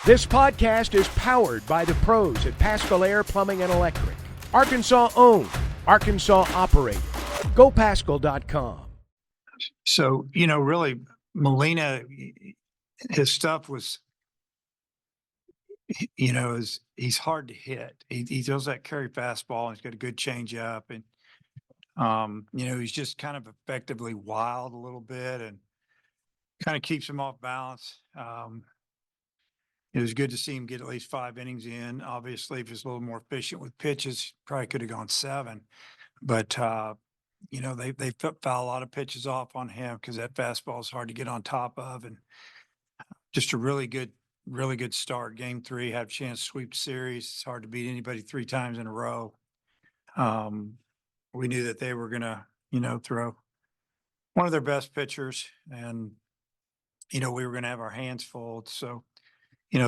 This podcast is powered by the pros at Pascal Air Plumbing and Electric. Arkansas owned, Arkansas operated. GoPascal.com. So, really, Molina, his stuff was, he's hard to hit. He throws that carry fastball and he's got a good change up. And, he's just kind of effectively wild a little bit and kind of keeps him off balance. It was good to see him get at least 5 innings in. Obviously, if he's a little more efficient with pitches, probably could have gone 7. But, they foul a lot of pitches off on him because that fastball is hard to get on top of. And just a really good start. Game 3, had a chance to sweep the series. It's hard to beat anybody 3 times in a row. We knew that they were going to, throw one of their best pitchers and, we were going to have our hands full. So,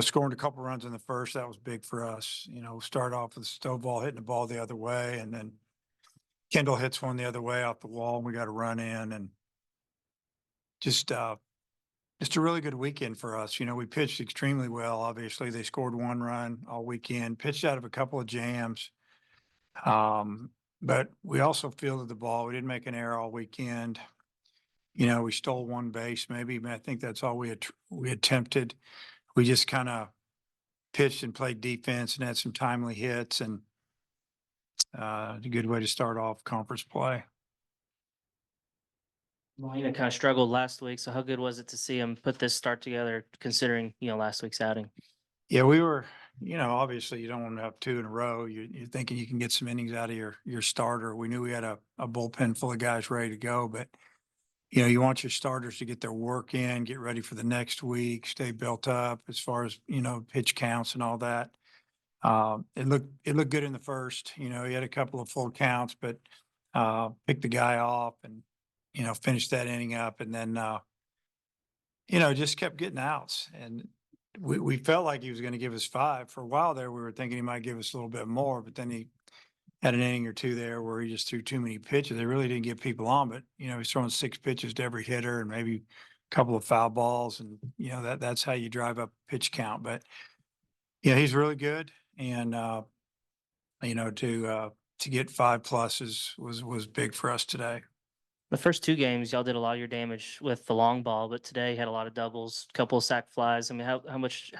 scoring a couple runs in the first, that was big for us. Start off with Stovall hitting the ball the other way, and then Kendall hits one the other way off the wall, and we got a run in, and just a really good weekend for us. We pitched extremely well. Obviously, they scored 1 run all weekend, pitched out of a couple of jams. But we also fielded the ball. We didn't make an error all weekend. We stole 1 base, maybe. I think that's all we attempted. We just kind of pitched and played defense and had some timely hits, and a good way to start off conference play. Molina kind of struggled last week, so how good was it to see him put this start together, considering last week's outing? Yeah, we were, obviously you don't want to have 2 in a row. You're thinking you can get some innings out of your starter. We knew we had a bullpen full of guys ready to go, but you want your starters to get their work in, get ready for the next week, stay built up as far as, pitch counts and all that. It looked good in the first. He had a couple of full counts, but picked the guy off and, finished that inning up, and then just kept getting outs. And we felt like he was going to give us 5. For a while there, we were thinking he might give us a little bit more, but then he had an inning or 2 there where he just threw too many pitches. They really didn't get people on, but he's throwing 6 pitches to every hitter and maybe a couple of foul balls, and that's how you drive up pitch count. But he's really good, and to get 5 pluses was big for us today. The first 2 games, y'all did a lot of your damage with the long ball, but today had a lot of doubles, a couple of sac flies. I mean, how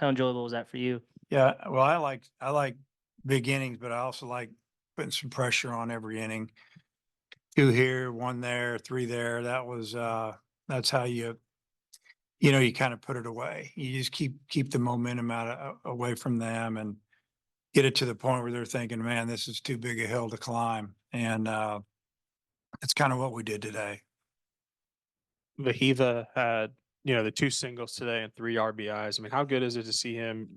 enjoyable was that for you? Yeah, well, I like big innings, but I also like putting some pressure on every inning. 2 here, 1 there, 3 there. That was that's how you kind of put it away. You just keep the momentum away from them and get it to the point where they're thinking, man, this is too big a hill to climb. And that's kind of what we did today. Vahiva had, the 2 singles today and 3 RBIs. I mean, how good is it to see him,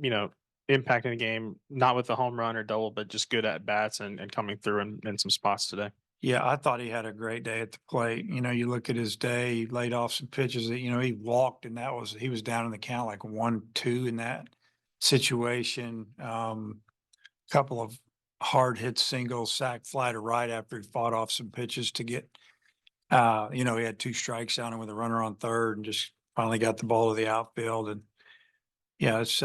impacting the game, not with a home run or double, but just good at bats and coming through in some spots today? Yeah, I thought he had a great day at the plate. You look at his day, he laid off some pitches that, he walked, and he was down in the count like 1-2 in that situation. Couple of hard hit singles, sac fly to right after he fought off some pitches to get, he had 2 strikes on him with a runner on third and just finally got the ball to the outfield. And yeah, it's,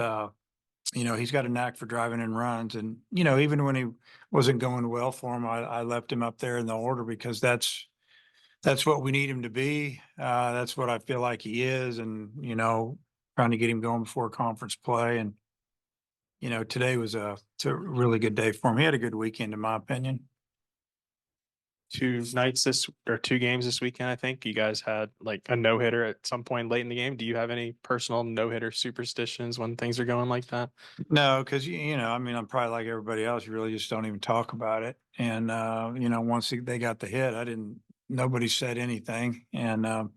he's got a knack for driving in runs. And, even when he wasn't going well for him, I left him up there in the order because that's what we need him to be. That's what I feel like he is. And, trying to get him going before conference play. And, today it's a really good day for him. He had a good weekend, in my opinion. 2 games this weekend, I think. You guys had like a no-hitter at some point late in the game. Do you have any personal no-hitter superstitions when things are going like that? No, because I'm probably like everybody else. You really just don't even talk about it. And once they got the hit, nobody said anything. And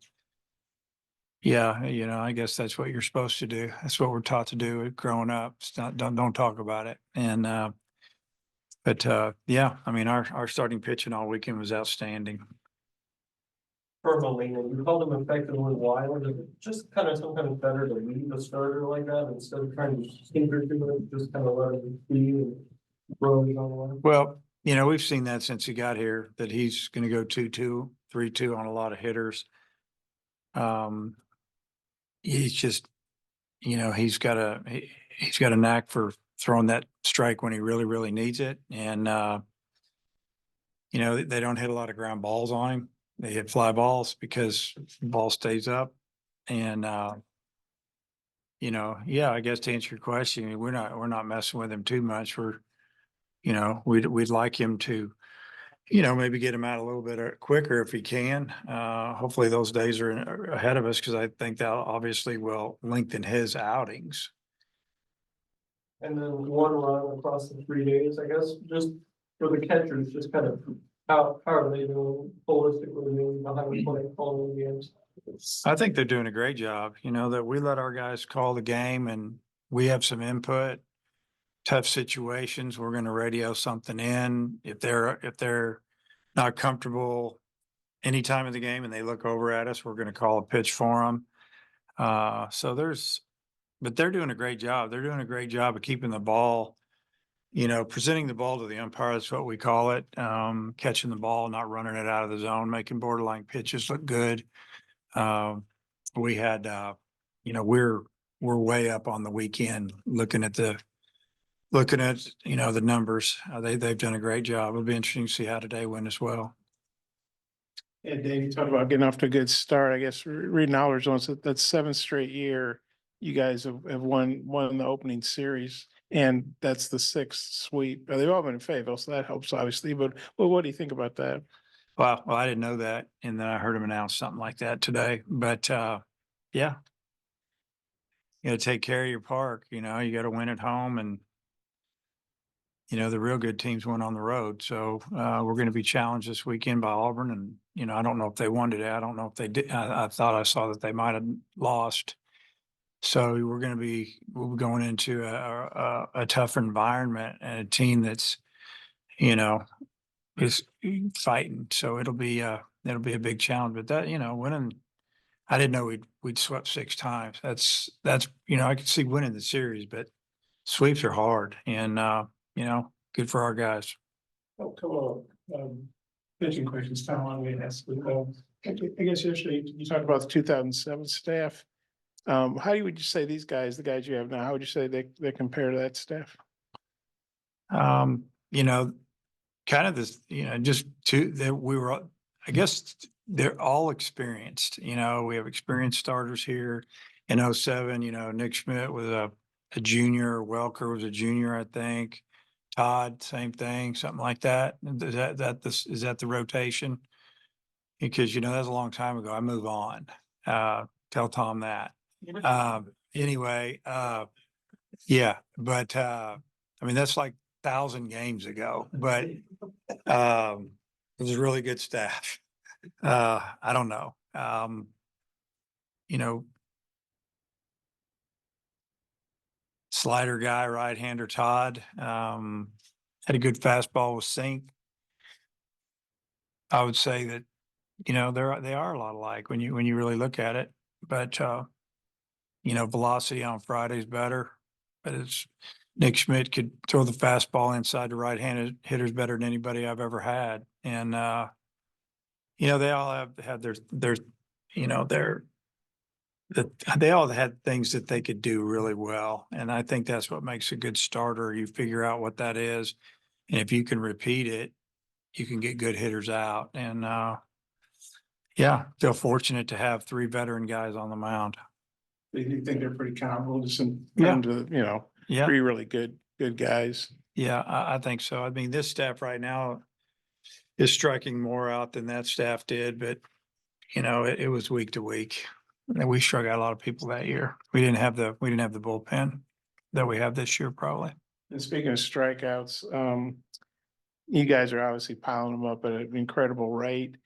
yeah, I guess that's what you're supposed to do. That's what we're taught to do growing up. It's not, don't talk about it. And but yeah, our starting pitching all weekend was outstanding. For Molina, you called him effectively wild. Is it just kind of sometimes better to leave a starter like that instead of trying to tinker to it, just kind of let him be and throw it on the line? Well, we've seen that since he got here, that he's going to go 2-2, 3-2 on a lot of hitters. He's just, he's got he's got a knack for throwing that strike when he really, really needs it. And, they don't hit a lot of ground balls on him. They hit fly balls because the ball stays up. And, yeah, I guess to answer your question, we're not messing with him too much. We'd like him to, maybe get him out a little bit quicker if he can. Hopefully those days are ahead of us because I think that obviously will lengthen his outings. And then one run across the 3 days, I guess, just for the catchers, just kind of how are they doing holistically maybe behind the plate calling the games? I think they're doing a great job, that we let our guys call the game and we have some input. Tough situations, we're going to radio something in. If they're not comfortable any time of the game and they look over at us, we're going to call a pitch for them. But they're doing a great job. They're doing a great job of keeping the ball, presenting the ball to the umpire. That's what we call it. Catching the ball, not running it out of the zone, making borderline pitches look good. We had, we're way up on the weekend looking at the numbers. They've done a great job. It'll be interesting to see how today went as well. Yeah, Dave, you talked about getting off to a good start. I guess reading Allers on that's 7th straight year you guys have won the opening series, and that's the 6th sweep. They've all been in Fayetteville, so that helps obviously. But what do you think about that? Well, I didn't know that, and then I heard him announce something like that today. But yeah, you got to take care of your park. You got to win at home, and the real good teams went on the road. So we're going to be challenged this weekend by Auburn, and I don't know if they won today. I don't know if they did. I thought I saw that they might have lost. So we'll be going into a tough environment and a team that's is fighting. So it'll be a big challenge. But that winning, I didn't know we'd swept 6 times. That's I could see winning the series, but sweeps are hard, and good for our guys. Oh, come on. Pitching questions, Tom, on me. I guess yesterday you talked about the 2007 staff. How would you say these guys, the guys you have now, how would you say they compare to that staff? Kind of this, just I guess they're all experienced. We have experienced starters here in 07. Nick Schmidt was a junior, Welker was a junior, I think. Todd, same thing, something like that. Is that the rotation? Because that's a long time ago. I move on. Tell Tom that. Anyway, yeah, but that's like 1,000 games ago. But it was a really good staff. I don't know. Slider guy, right-hander Todd, had a good fastball with Sink. I would say that, they are a lot alike when you really look at it. But velocity on Friday is better. But Nick Schmidt could throw the fastball inside the right-handed hitters better than anybody I've ever had. And they all have had they all had things that they could do really well. And I think that's what makes a good starter. You figure out what that is. And if you can repeat it, you can get good hitters out. And feel fortunate to have 3 veteran guys on the mound. Do you think they're pretty comparable to Yeah. 3 really good guys? Yeah, I think so. I mean, this staff right now is striking more out than that staff did, but it was week to week. And we struck out a lot of people that year. We didn't have the bullpen that we have this year, probably. And speaking of strikeouts, you guys are obviously piling them up at an incredible rate.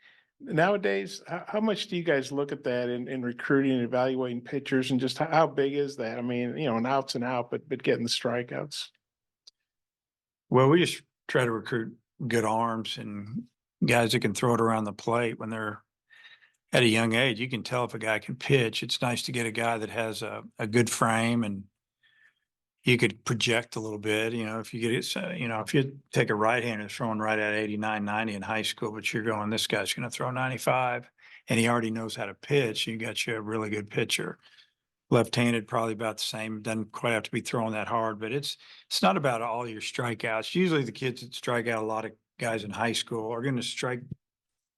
Nowadays, how much do you guys look at that in recruiting and evaluating pitchers, and just how big is that? I mean, an out's an out, but getting the strikeouts. Well, we just try to recruit good arms and guys that can throw it around the plate when they're at a young age. You can tell if a guy can pitch. It's nice to get a guy that has a good frame and you could project a little bit. If you get it, if you take a right-hander throwing right at 89, 90 in high school, but you're going, this guy's going to throw 95 and he already knows how to pitch, you got you a really good pitcher. Left-handed, probably about the same. Doesn't quite have to be throwing that hard, but it's not about all your strikeouts. Usually the kids that strike out, a lot of guys in high school are going to strike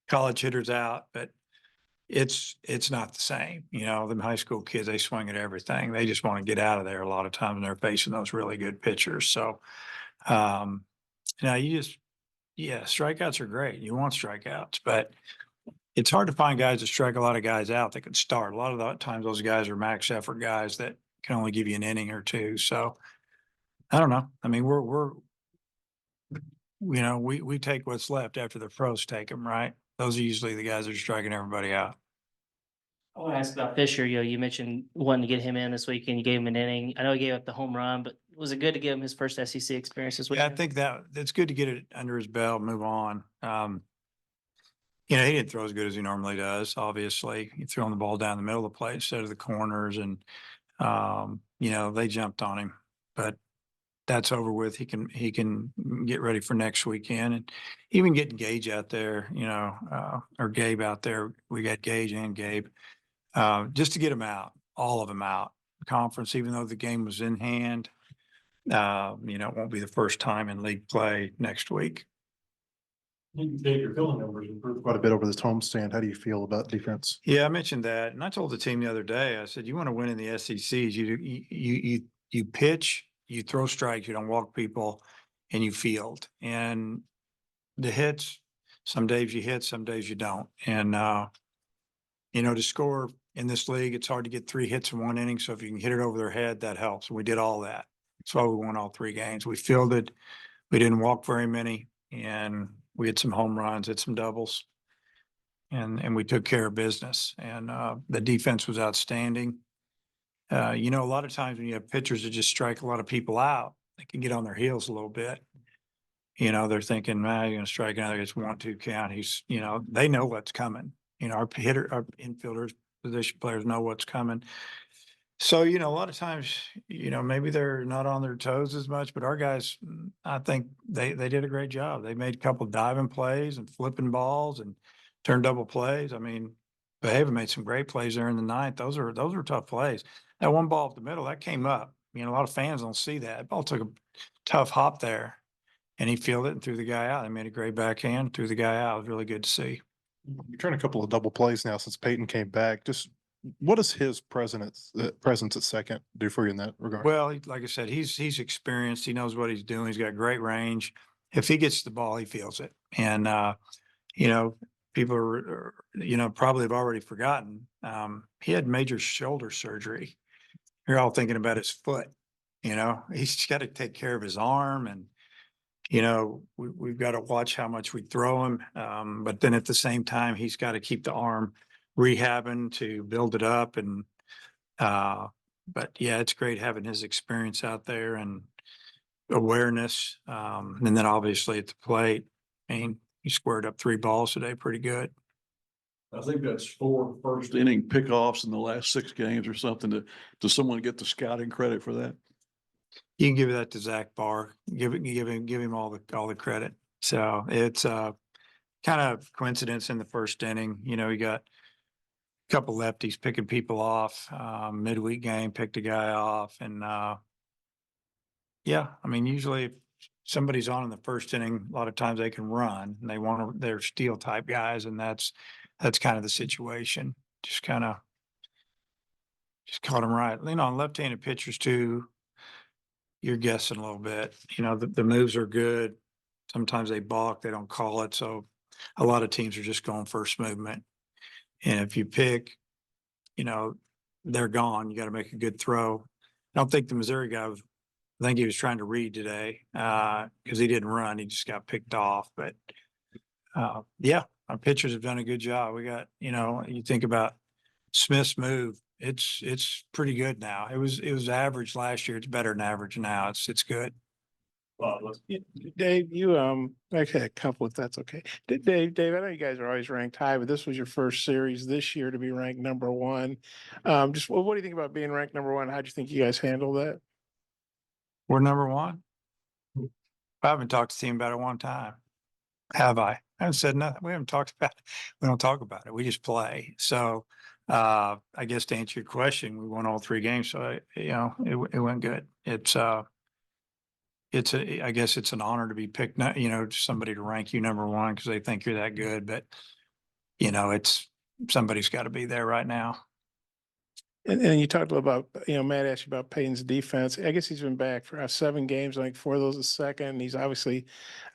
college hitters out, but it's not the same. You know, them high school kids, they swing at everything. They just want to get out of there a lot of times when they're facing those really good pitchers. So, now yeah, strikeouts are great. You want strikeouts, but it's hard to find guys that strike a lot of guys out that can start. A lot of the times those guys are max effort guys that can only give you an inning or two. So I don't know. I mean, we take what's left after the pros take them, right? Those are usually the guys that are striking everybody out. I want to ask about Fisher. You mentioned wanting to get him in this week and you gave him an inning. I know he gave up the home run, but was it good to give him his first SEC experience this Yeah, I weekend? think that's good to get it under his belt, move on. You know, he didn't throw as good as he normally does, obviously. He throwing the ball down the middle of the plate instead of the corners, and you know, they jumped on him. But that's over with. He can get ready for next weekend, and even getting Gage out there, you know, or Gabe out there. We got Gage and Gabe, just to get them out, all of them out. Conference, even though the game was in hand, you know, it won't be the first time in league play next week. Dave, your filling numbers improved quite a bit over this homestand. How do you feel about defense? Yeah, I mentioned that, and I told the team the other day. I said, "You want to win in the SECs? You pitch, you throw strikes, you don't walk people, and you field. And the hits, some days you hit, some days you don't. And you know, to score in this league, it's hard to get 3 hits in one inning. So if you can hit it over their head, that helps. And we did all that. That's why we won all 3 games. We fielded, we didn't walk very many, and we had some home runs, hit some doubles, and we took care of business. And the defense was outstanding. You know, a lot of times when you have pitchers that just strike a lot of people out, they can get on their heels a little bit. You know, they're thinking, man, you're going to strike another, it's 1-2 count. He's, you know, they know what's coming. You know, our infielders, position players know what's coming. So, you know, a lot of times, you know, maybe they're not on their toes as much, but our guys, I think they did a great job. They made a couple diving plays and flipping balls and turned double plays. I mean, Behava made some great plays there in the 9th. Those are tough plays. That one ball up the middle, that came up. You know, a lot of fans don't see that. That ball took a tough hop there, and he fielded it and threw the guy out. They made a great backhand, threw the guy out. It was really good to see. You turned a couple of double plays now since Peyton came back. Just what does his presence at second do for you in that regard? Well, like I said, he's experienced. He knows what he's doing. He's got great range. If he gets the ball, he feels it. And you know, people are you know, probably have already forgotten. He had major shoulder surgery. You're all thinking about his foot. You know, he's got to take care of his arm, and you know, we've got to watch how much we throw him. But then at the same time, he's got to keep the arm rehabbing to build it up. And but yeah, it's great having his experience out there and awareness. And then obviously at the plate, I mean, he squared up 3 balls today, pretty good. I think that's 4 first inning pickoffs in the last 6 games or something. To someone get the scouting credit for that? You can give that to Zach Barr. Give him all the credit. So it's kind of coincidence in the first inning. You know, he got a couple lefties picking people off. Midweek game, picked a guy off, and yeah, I mean, usually if somebody's on in the first inning, a lot of times they can run, and they're steel type guys, and that's kind of the situation. Just caught him right. You know, on left-handed pitchers too, you're guessing a little bit. You know, the moves are good. Sometimes they balk, they don't call it. So a lot of teams are just going first movement. And if you pick, you know, they're gone. You got to make a good throw. I don't think the Missouri guy was, I think he was trying to read today because he didn't run. He just got picked off. But yeah, our pitchers have done a good job. We got, you know, you think about Smith's move. It's pretty good now. It was average last year. It's better than average now. It's good. Dave, you actually had a couple if that's okay. Dave, I know you guys are always ranked high, but this was your first series this year to be ranked number 1. Just what do you think about being ranked number 1? How'd you think you guys handled that? We're number 1. I haven't talked to the team about it one time. Have I? I haven't said nothing. We haven't talked about it. We don't talk about it. We just play. So I guess to answer your question, we won all 3 games, so it went good. I guess it's an honor to be picked, somebody to rank you number 1 because they think you're that good, but somebody's got to be there right now. And you talked a little about, Matt asked you about Peyton's defense. I guess he's been back for 7 games, like 4 of those a second. He's obviously,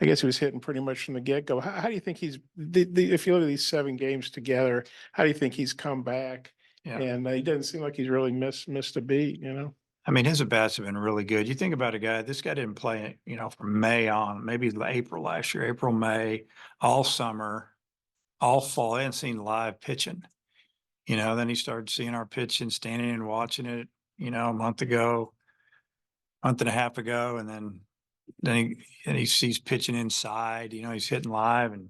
I guess he was hitting pretty much from the get-go. How do you think he's, if you look at these 7 games together, how do you think he's come back? Yeah. And he doesn't seem like he's really missed a beat, I mean, his at-bats have been really good. You think about this guy didn't play, from May on, maybe April last year, April, May, all summer, all fall. I hadn't seen live pitching. Then he started seeing our pitching, standing and watching it, a month and a half ago. And then he sees pitching inside, he's hitting live, and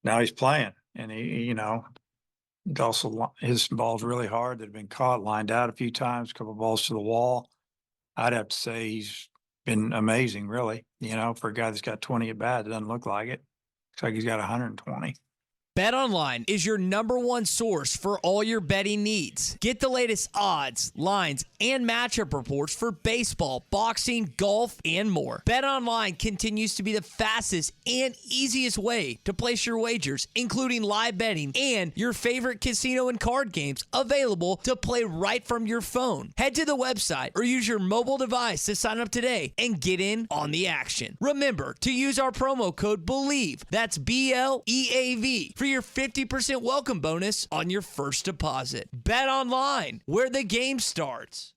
now he's playing. And it's also his ball's really hard that have been caught, lined out a few times, a couple balls to the wall. I'd have to say he's been amazing, really. For a guy that's got 20 at bat, it doesn't look like it. Looks like he's got 120. BetOnline is your #1 source for all your betting needs. Get the latest odds, lines, and matchup reports for baseball, boxing, golf, and more. BetOnline continues to be the fastest and easiest way to place your wagers, including live betting and your favorite casino and card games available to play right from your phone. Head to the website or use your mobile device to sign up today and get in on the action. Remember to use our promo code BELIEVE, that's BLEAV, for your 50% welcome bonus on your first deposit. Bet online, where the game starts.